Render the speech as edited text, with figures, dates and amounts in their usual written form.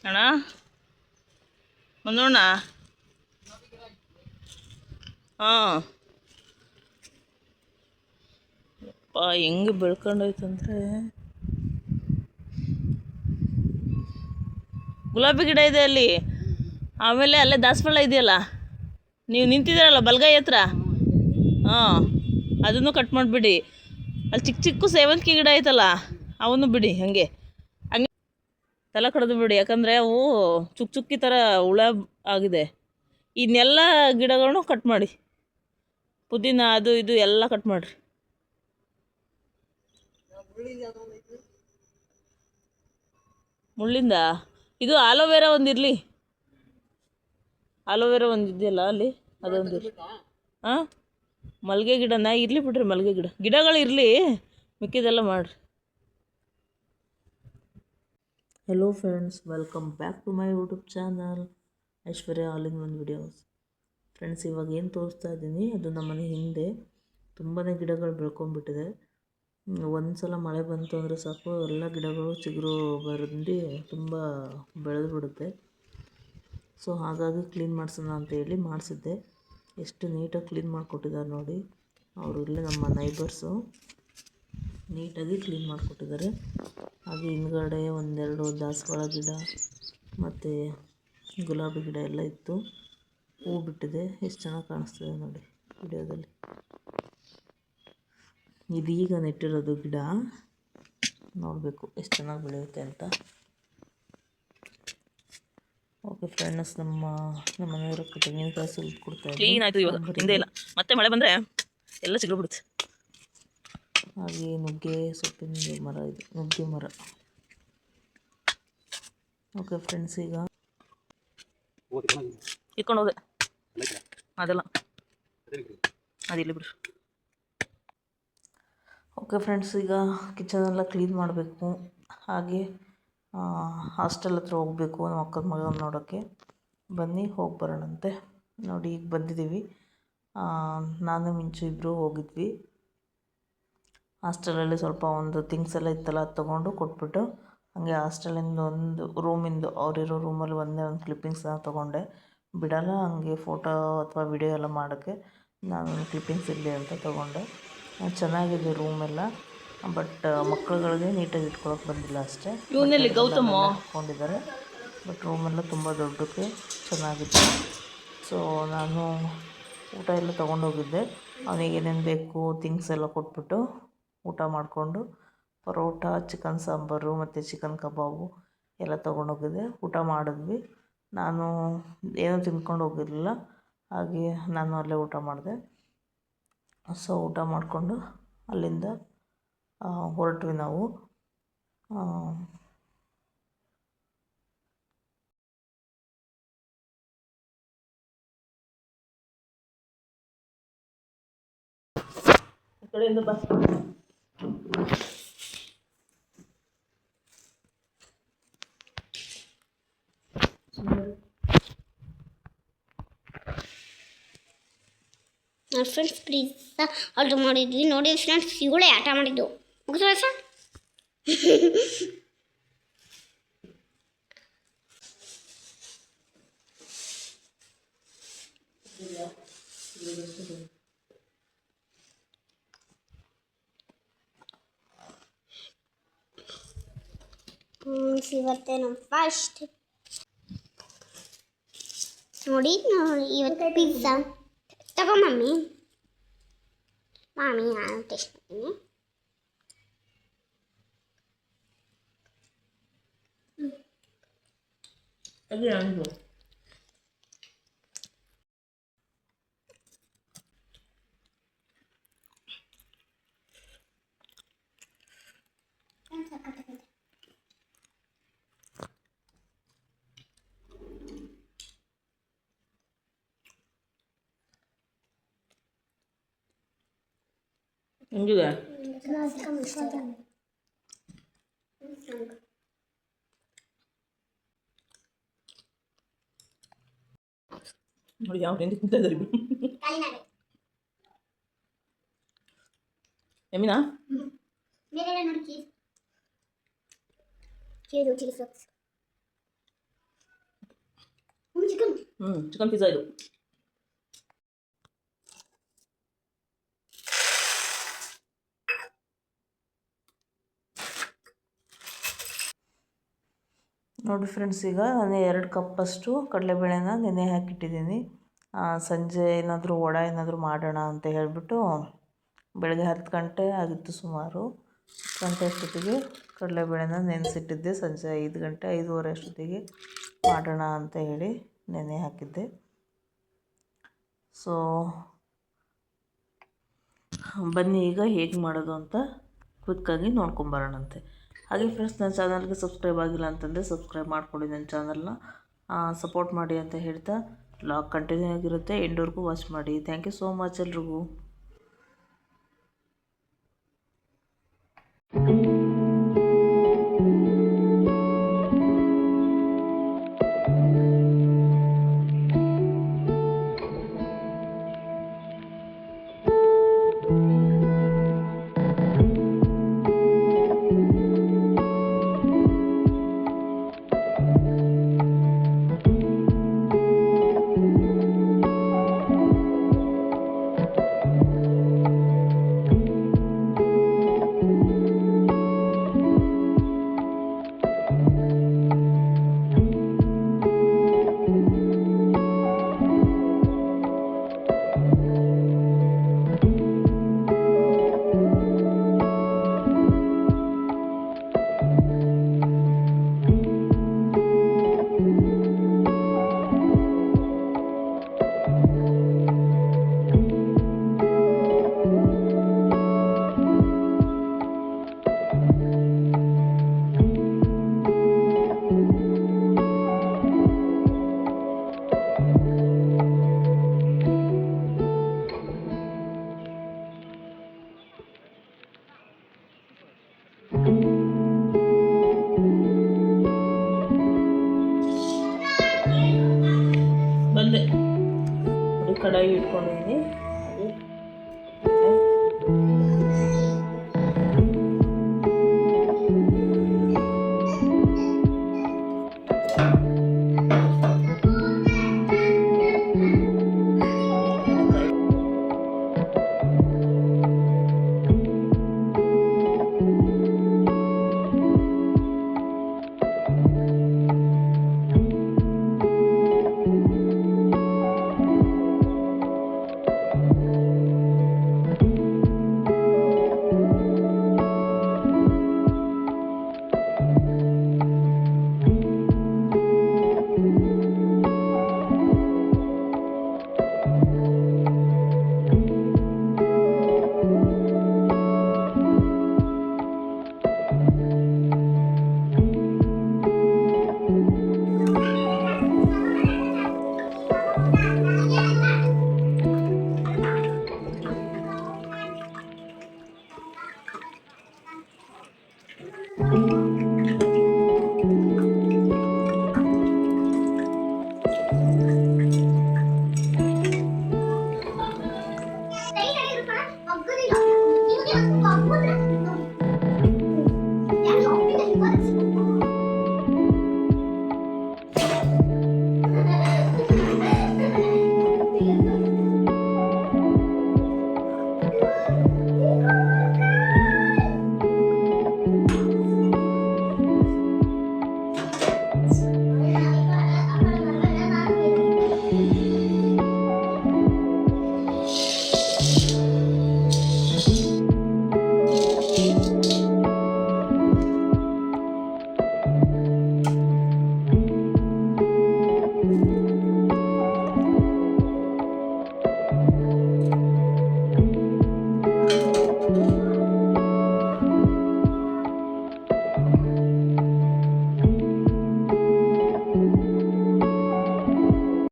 ಅಣ್ಣ ಒಂದೋಣ. ಹಾಂ ಹೆಂಗೆ ಬೆಳ್ಕೊಂಡೋಯ್ತಂದ್ರೆ ಗುಲಾಬಿ ಗಿಡ ಇದೆ ಅಲ್ಲಿ. ಆಮೇಲೆ ಅಲ್ಲೇ ದಾಸವಾಳ ಇದೆಯಲ್ಲ, ನೀವು ನಿಂತಿದ್ದೀರಲ್ಲ ಬಲಗೈ ಹತ್ರ, ಹಾಂ ಅದನ್ನು ಕಟ್ ಮಾಡಿಬಿಡಿ. ಅಲ್ಲಿ ಚಿಕ್ಕ ಚಿಕ್ಕ ಸೇವಂತಿಗೆ ಗಿಡ ಐತಲ್ಲ ಅವನ್ನು ಬಿಡಿ, ಹಂಗೆ ಹಂಗೆ ತಲೆ ಕಡ್ದು ಬಿಡಿ. ಯಾಕಂದರೆ ಅವು ಚುಕ್ಕ ಚುಕ್ಕಿ ಥರ ಹುಳ ಆಗಿದೆ. ಇನ್ನೆಲ್ಲ ಗಿಡಗಳನ್ನು ಕಟ್ ಮಾಡಿ, ಪುದೀನ ಅದು ಇದು ಎಲ್ಲ ಕಟ್ ಮಾಡಿರಿ. ಮುಳ್ಳಿಂದ ಇದು ಆಲೋವೆರಾ ಒಂದಿರಲಿ, ಆಲೋವೆರಾ ಒಂದು ಇದೆಯಲ್ಲ ಅಲ್ಲಿ, ಅದೊಂದು ಹಾಂ. ಮಲ್ಲಿಗೆ ಗಿಡನ ಇರಲಿ ಬಿಡ್ರಿ, ಮಲ್ಲಿಗೆ ಗಿಡಗಳು ಇರಲಿ, ಮಿಕ್ಕಿದೆಲ್ಲ ಮಾಡಿರಿ. Hello friends, welcome back to my YouTube channel Aishwarya all in one videos. Friends, ಇವಾಗ ಏನು ತೋರಿಸ್ತಾ ಇದ್ದೀನಿ ಅದು ನಮ್ಮನೆ ಹಿಂದೆ ತುಂಬಾ ಗಿಡಗಳು ಬೆಳ್ಕೊಂಡ್ಬಿಟ್ಟಿದೆ. ಒಂದು ಸಲ ಮಳೆ ಬಂತು ಅಂದರೆ ಸಾಕು, ಎಲ್ಲ ಗಿಡಗಳು ಚಿಗುರು ಬಂದು ತುಂಬ ಬೆಳೆದು ಬಿಡುತ್ತೆ. ಸೊ ಹಾಗಾಗಿ ಕ್ಲೀನ್ ಮಾಡಿಸೋಣ ಅಂತೇಳಿ ಮಾಡಿಸಿದ್ದೆ. ಎಷ್ಟು ನೀಟಾಗಿ ಕ್ಲೀನ್ ಮಾಡಿಕೊಟ್ಟಿದ್ದಾರೆ ನೋಡಿ. ಅವರು ಇಲ್ಲೇ ನಮ್ಮ ನೈಬರ್ಸು ನೀಟಾಗಿ ಕ್ಲೀನ್ ಮಾಡಿಕೊಟ್ಟಿದ್ದಾರೆ. ಹಾಗೆ ಹಿಂದ್ಗಡೆ ಒಂದೆರಡು ದಾಸವಾಳ ಗಿಡ ಮತ್ತು ಗುಲಾಬಿ ಗಿಡ ಎಲ್ಲ ಇತ್ತು, ಹೂ ಬಿಟ್ಟಿದೆ. ಎಷ್ಟು ಚೆನ್ನಾಗಿ ಕಾಣಿಸ್ತಿದೆ ನೋಡಿ ವಿಡಿಯೋದಲ್ಲಿ. ಇದೀಗ ನೆಟ್ಟಿರೋದು ಗಿಡ, ನೋಡಬೇಕು ಎಷ್ಟು ಚೆನ್ನಾಗಿ ಬೆಳೆಯುತ್ತೆ ಅಂತ. ಓಕೆ ಫ್ರೆಂಡ್ಸ್, ನಮ್ಮ ಮನೆಯವರಕ್ಕೆ ತೆಂಗಿನಕಾಯಿ ಸುಲಿದು ಕೊಡ್ತಾ ಕ್ಲೀನ್ ಆಯಿತು ಇವಾಗ, ಹಿಂದೆ ಇಲ್ಲ. ಮತ್ತೆ ಮಳೆ ಬಂದರೆ ಎಲ್ಲ ಸಿಗ್ಬಿಡುತ್ತೆ. ಹಾಗೆ ನುಗ್ಗೆ ಸೊಪ್ಪಿನ ಮರ ಇದೆ, ನುಗ್ಗೆ ಮರ. ಓಕೆ ಫ್ರೆಂಡ್ಸ್, ಈಗ ಇಟ್ಕೊಂಡು ಹೋದೆ ಅದೆಲ್ಲ ಅದಿಲ್ಲ ಬಿಡ್ರಿ. ಓಕೆ ಫ್ರೆಂಡ್ಸ್, ಈಗ ಕಿಚನೆಲ್ಲ ಕ್ಲೀನ್ ಮಾಡಬೇಕು. ಹಾಗೆ ಹಾಸ್ಟೆಲ್ ಹತ್ರ ಹೋಗಬೇಕು ನಮ್ಮ ಅಕ್ಕನ ಮಗನ ನೋಡೋಕ್ಕೆ. ಬನ್ನಿ ಹೋಗಿ ಬರೋಣಂತೆ. ನೋಡಿ ಈಗ ಬಂದಿದ್ದೀವಿ. ನಾನು ಮಿಂಚು ಇಬ್ಬರು ಹೋಗಿದ್ವಿ. ಹಾಸ್ಟೆಲಲ್ಲಿ ಸ್ವಲ್ಪ ಒಂದು ಥಿಂಗ್ಸ್ ಎಲ್ಲ ಇತ್ತಲ್ಲ, ಅದು ತೊಗೊಂಡು ಕೊಟ್ಬಿಟ್ಟು ಹಾಗೆ ಹಾಸ್ಟೆಲಿಂದ ಒಂದು ರೂಮಿಂದು ಅವರಿರೋ ರೂಮಲ್ಲಿ ಒಂದೇ ಒಂದು ಕ್ಲಿಪ್ಪಿಂಗ್ಸ್ನ ತೊಗೊಂಡೆ. ಬಿಡಲ್ಲ ಹಂಗೆ ಫೋಟೋ ಅಥವಾ ವಿಡಿಯೋ ಎಲ್ಲ ಮಾಡೋಕ್ಕೆ. ನಾನು ಕ್ಲಿಪ್ಪಿಂಗ್ಸ್ ಇರಲಿ ಅಂತ ತೊಗೊಂಡೆ. ಚೆನ್ನಾಗಿದೆ ರೂಮೆಲ್ಲ, ಬಟ್ ಮಕ್ಕಳುಗಳಿಗೆ ನೀಟಾಗಿ ಇಟ್ಕೊಳಕ್ಕೆ ಬಂದಿಲ್ಲ ಅಷ್ಟೇ. ಇವನಲ್ಲಿ ಗೌತಮ್ ಹಾಕ್ಕೊಂಡಿದ್ದಾರೆ, ಬಟ್ ರೂಮೆಲ್ಲ ತುಂಬ ದೊಡ್ಡಕ್ಕೆ ಚೆನ್ನಾಗಿದೆ. ಸೊ ನಾನು ಊಟ ಎಲ್ಲ ತೊಗೊಂಡೋಗಿದ್ದೆ. ಅವನಿಗೆ ಏನೇನು ಬೇಕು ಥಿಂಗ್ಸ್ ಎಲ್ಲ ಕೊಟ್ಬಿಟ್ಟು ಊಟ ಮಾಡಿಕೊಂಡು ಪರೋಟ, ಚಿಕನ್ ಸಾಂಬಾರು ಮತ್ತು ಚಿಕನ್ ಕಬಾಬು ಎಲ್ಲ ತೊಗೊಂಡೋಗಿದ್ದೆ. ಊಟ ಮಾಡಿದ್ವಿ. ನಾನು ಏನೂ ತಿಂದ್ಕೊಂಡು ಹೋಗಿರಲಿಲ್ಲ, ಹಾಗೆ ನಾನು ಅಲ್ಲೇ ಊಟ ಮಾಡಿದೆ. ಸೊ ಊಟ ಮಾಡಿಕೊಂಡು ಅಲ್ಲಿಂದ ಹೊರಟ್ವಿ ನಾವು. ಈ ಕಡೆಯಿಂದ ಬಸ್ ಫ್ರೆಂಡ್ಸ್ ಪಿಜ್ಜಾ ಆರ್ಡ್ರ್ ಮಾಡಿದ್ವಿ. ನೋಡಿ ಫ್ರೆಂಡ್ಸ್, ಇವಳೇ ಆಟ ಮಾಡಿದ್ದು ಮುಗಿದ ಸರ್. ಇವತ್ತೇ ನಮ್ಮ ಫಸ್ಟ್ ನೋಡಿ ಇವತ್ತು ಪಿಜ್ಜಾ ತಗೋ ಮಮ್ಮಿ. ನಾನು ಟೇಸ್ಟ್ ಮಾಡ್ತೀನಿ. ಹೆಂಗಿದೆ? ನೋಡಿ ಯಾವ ಟೆಂಟ್ ತಿಂತಾ ಇದ್ದಾರೆ ಎಮ್ಮಿನಾ? ಮೇಲೆಲ್ಲ ನೋಡಿ cheese cheese socks. Chicken. Chicken pizza ಇದು. ನೋಡಿ ಫ್ರೆಂಡ್ಸ್, ಈಗ ನಾನು 2 ಕಪ್ಪಷ್ಟು ಕಡಲೆಬೇಳೆನ ನೆನೆ ಹಾಕಿಟ್ಟಿದ್ದೀನಿ. ಸಂಜೆ ಏನಾದರೂ ವಡೆ ಏನಾದರೂ ಮಾಡೋಣ ಅಂತ ಹೇಳಿಬಿಟ್ಟು ಬೆಳಗ್ಗೆ 10 ಗಂಟೆ ಆಗಿತ್ತು ಸುಮಾರು. 10 ಗಂಟೆ ಅಷ್ಟೊತ್ತಿಗೆ ಕಡಲೆಬೇಳೆನ ನೆನೆಸಿಟ್ಟಿದ್ದೆ. ಸಂಜೆ 5 ಗಂಟೆ 5:30 ಅಷ್ಟೊತ್ತಿಗೆ ಮಾಡೋಣ ಅಂತ ಹೇಳಿ ನೆನೆ ಹಾಕಿದ್ದೆ. ಸೊ ಬನ್ನಿ ಈಗ ಹೇಗೆ ಮಾಡೋದು ಅಂತ ಕ್ವಿಕ್ಕಾಗಿ ನೋಡ್ಕೊಂಬರೋಣಂತೆ. ಹಾಗೆ ಫ್ರೆಂಡ್ಸ್, ನನ್ನ ಚಾನಲ್ಗೆ ಸಬ್ಸ್ಕ್ರೈಬ್ ಆಗಿಲ್ಲ ಅಂತಂದರೆ ಸಬ್ಸ್ಕ್ರೈಬ್ ಮಾಡಿಕೊಡಿ. ನನ್ನ ಚಾನಲ್ನ ಸಪೋರ್ಟ್ ಮಾಡಿ ಅಂತ ಹೇಳ್ತಾ, ವ್ಲಾಗ್ ಕಂಟಿನ್ಯೂ ಆಗಿರುತ್ತೆ, ಎಂಡ್ವರೆಗೂ ವಾಚ್ ಮಾಡಿ. ಥ್ಯಾಂಕ್ ಯು ಸೋ ಮಚ್ ಎಲ್ರಿಗೂ. ಬಂದೆ. ನೋಡಿ, ಕಡಾಯಿ ಇಟ್ಕೊಂಡಿದ್ದೀನಿ.